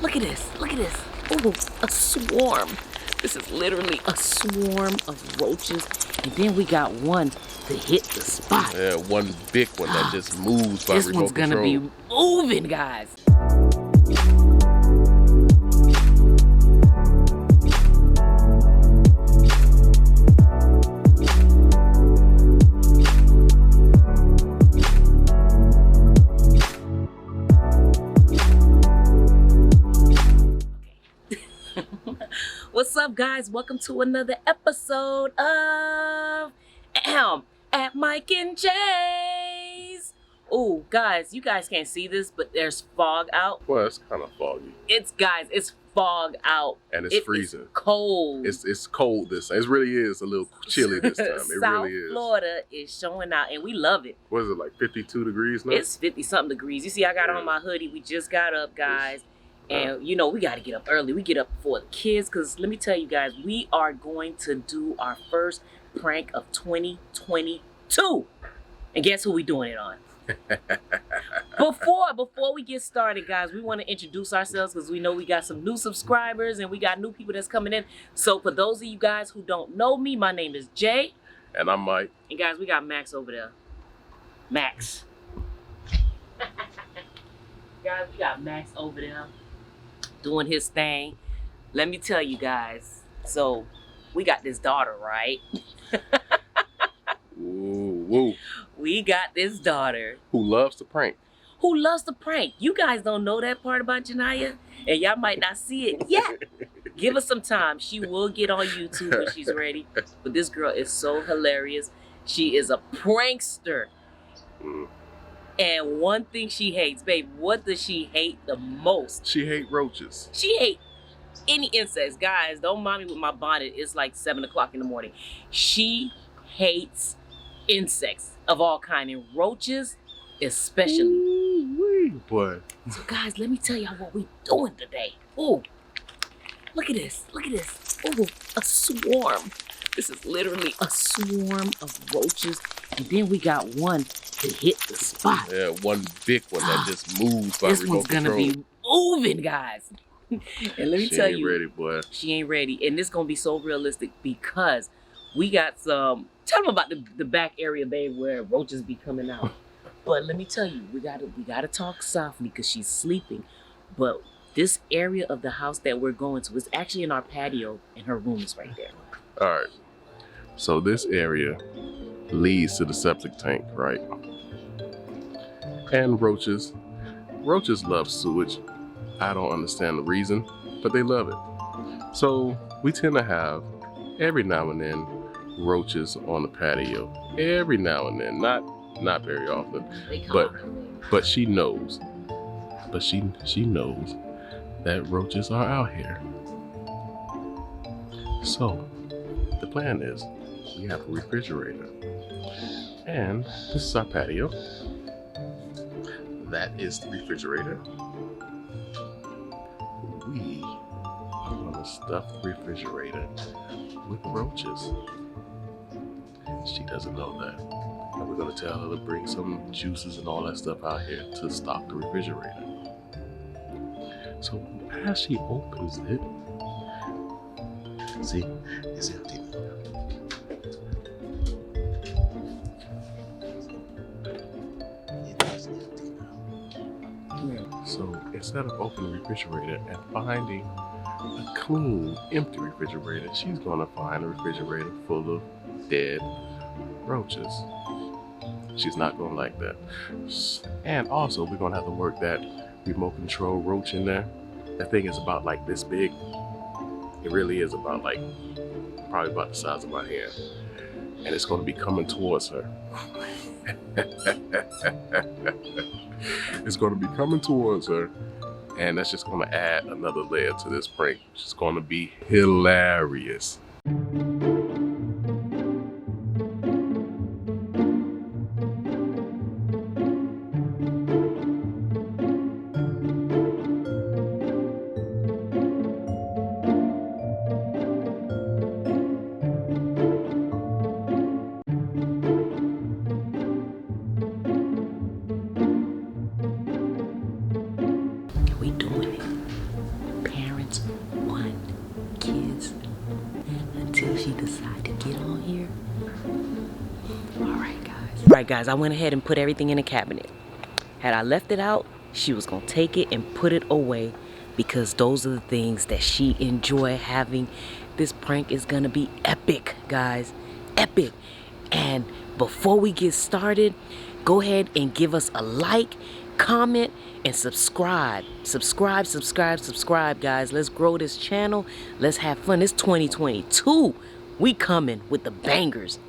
Look at this. Look at this. Oh, a swarm. This is literally a swarm of roaches. And then we got one to hit the spot. Yeah, one big one that just moves by this remote one's gonna control. be moving, guys. What's up, guys? Welcome to another episode of at Mike and Jay's. Oh, guys, you guys can't see this, but there's fog out. Well, it's kind of foggy. It's fog out. And it's freezing. It's cold. It's cold this time. It really is a little chilly this time. It South really is. Florida is showing out, and we love it. What is it, like 52 degrees now? It's 50-something degrees. You see, I got on my hoodie. We just got up, guys. And, you know, we got to get up early. We get up before the kids because let me tell you guys, we are going to do our first prank of 2022. And guess who we doing it on? Before we get started, guys, we want to introduce ourselves because we know we got some new subscribers and we got new people that's coming in. So for those of you guys who don't know me, my name is Jay. And I'm Mike. And guys, we got Max over there. Max. Guys, we got Max over there doing his thing. Let me tell you guys, so we got this daughter, right? Woo. We got this daughter. Who loves to prank. Who loves to prank. You guys don't know that part about Janiyah, and y'all might not see it yet. Give us some time. She will get on YouTube when she's ready. But this girl is so hilarious. She is a prankster. And one thing she hates, babe, what does she hate the most? She hates roaches. She hates any insects. Guys, don't mind me with my bonnet. It's like 7 o'clock in the morning. She hates insects of all kinds, and roaches especially. Ooh, boy. So guys, let me tell y'all what we doing today. Oh, look at this. Look at this. Oh, a swarm. This is literally a swarm of roaches. And then we got one to hit the spot. Yeah, one big one that just moves by this remote one's gonna control. be moving, guys. And let me tell you, she ain't ready, boy. She ain't ready. And this gonna be so realistic because we got some, tell them about the back area, babe, where roaches be coming out. But let me tell you, we gotta talk softly because she's sleeping. But this area of the house that we're going to is actually in our patio, and her room is right there. All right. So this area leads to the septic tank, right? And roaches love sewage. I don't understand the reason, but they love it. So we tend to have, every now and then, roaches on the patio. Every now and then, not very often. But she knows. But she knows that roaches are out here. So the plan is, we have a refrigerator. And this is our patio. That is the refrigerator. We are gonna stuff the refrigerator with roaches. She doesn't know that. And we're gonna tell her to bring some juices and all that stuff out here to stock the refrigerator. So as she opens it, see, it's empty. So instead of opening the refrigerator and finding a clean, empty refrigerator, she's gonna find a refrigerator full of dead roaches. She's not gonna like that. And also, we're gonna have to work that remote control roach in there. That thing is about like this big. It really is about like, probably about the size of my hand. And it's gonna be coming towards her. It's gonna be coming towards her, and that's just gonna add another layer to this prank, which is gonna be hilarious. one, kids, until she decides to get on here. Alright guys, I went ahead and put everything in a cabinet. Had I left it out, she was gonna take it and put it away because those are the things that she enjoy having. This prank is gonna be epic, guys, epic. And before we get started, go ahead and give us a like, comment, and subscribe. Subscribe, guys. Let's grow this channel. Let's have fun. It's 2022. We coming with the bangers.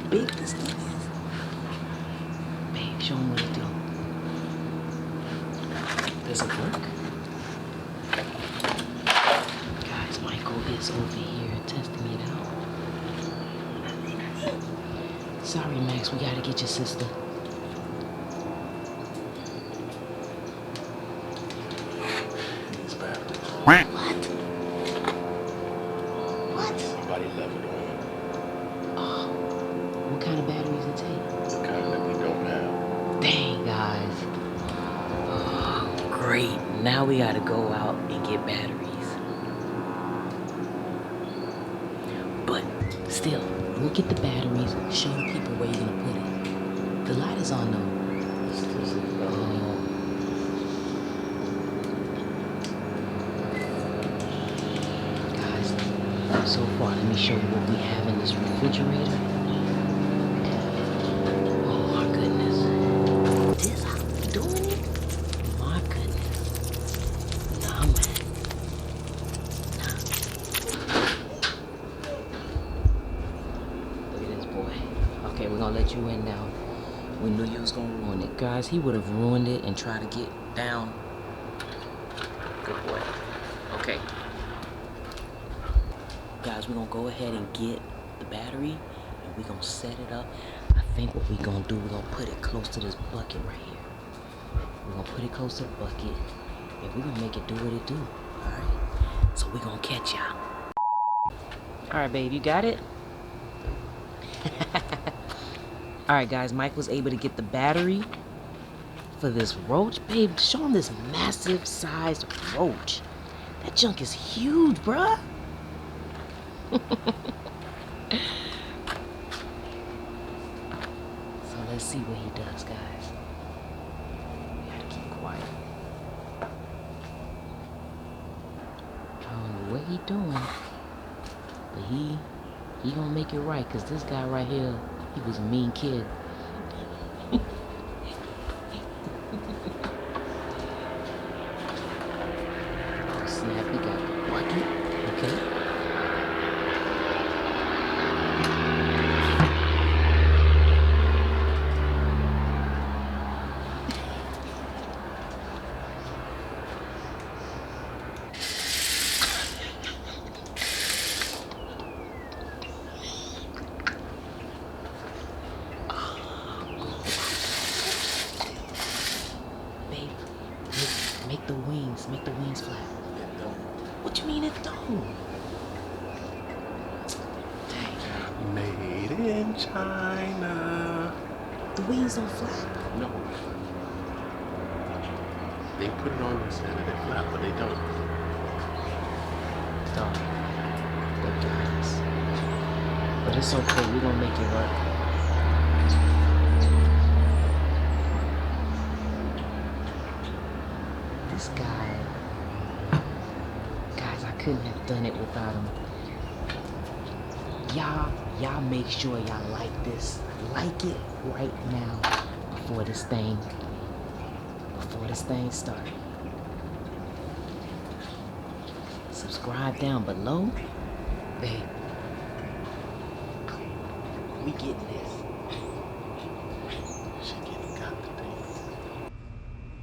Big this thing is. Babe, show him what to do. Does it work? Guys, Michael is over here testing it out. Sorry, Max, we gotta get your sister. These batteries. What? Somebody left it on. What kind of batteries it take? The kind that we don't have. Dang, guys. Oh, great. Now we gotta go out and get batteries. But still, we'll get the batteries, show the people where you're gonna put it. The light is on though. Guys, so far, let me show you what we have in this refrigerator. Okay, we're gonna let you in now. We knew you was gonna ruin it. Guys, he would have ruined it and tried to get down. Good boy. Okay. Guys, we're gonna go ahead and get the battery and we're gonna set it up. I think what we're gonna do, we're gonna put it close to this bucket right here. We're gonna put it close to the bucket and we're gonna make it do what it do. Alright? So we're gonna catch y'all. Alright, babe, you got it? Alright guys, Mike was able to get the battery for this roach. Babe, show him this massive sized roach. That junk is huge, bruh. So let's see what he does, guys. We gotta keep quiet. I don't know what he doing, but he gonna make it right, cause this guy right here, he was a mean kid. Oh snap, he got the bucket. Okay. Make the wings flat. What you mean it don't? Dang. Made in China. The wings don't flap. No. They put it on and said that they flap, but they don't. Dog. They got us. But it's okay, we're gonna make it work. This guy, guys, I couldn't have done it without him. Y'all make sure y'all like this. Like it right now before this thing starts. Subscribe down below. Babe, we getting this. She getting got today.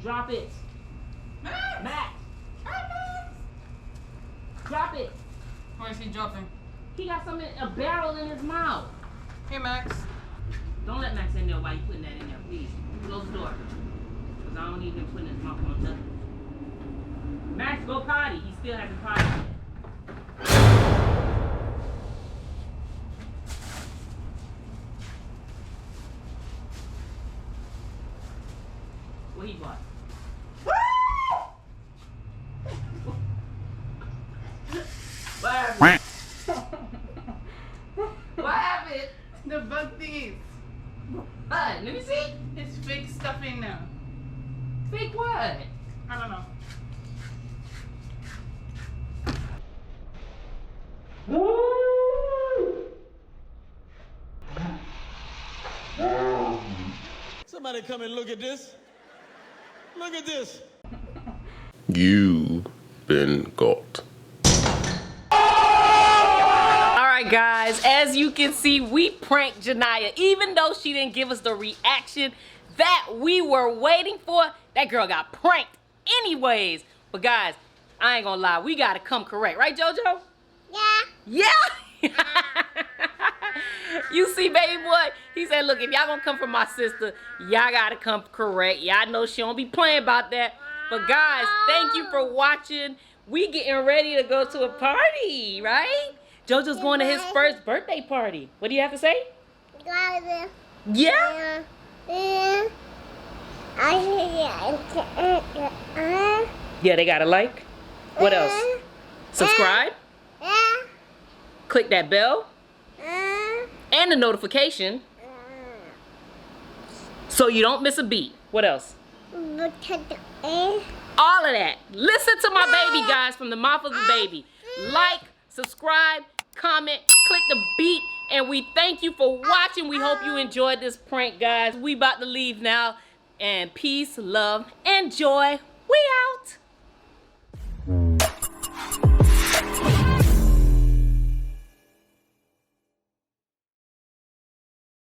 Drop it. Max! Drop it. Where is he dropping? He got something, a barrel in his mouth. Hey, Max. Don't let Max in there while you putting that in there, please. Close the door. Because I don't need him putting his mouth on nothing. Max, go potty. He still hasn't potty yet. What he bought? What happened? What happened? The bug thieves. Let me see. It's fake stuff in there. Fake what? I don't know. Somebody come and look at this. Look at this. You've been got. Alright guys, as you can see, we pranked Janiyah. Even though she didn't give us the reaction that we were waiting for, that girl got pranked anyways. But guys, I ain't gonna lie, we gotta come correct. Right, JoJo? Yeah. Yeah? You see, baby boy? He said, look, if y'all gonna come for my sister, y'all gotta come correct. Y'all know she don't be playing about that. But guys, thank you for watching. We getting ready to go to a party, right? JoJo's going to his first birthday party. What do you have to say? Yeah? Yeah, they got a like. What else? Subscribe. Click that bell. And the notification. So you don't miss a beat. What else? All of that. Listen to my baby, guys, from the mouth of the baby. Like, subscribe, comment, click the beat, and we thank you for watching. We hope you enjoyed this prank, guys. We about to leave now. And peace, love, and joy. We out.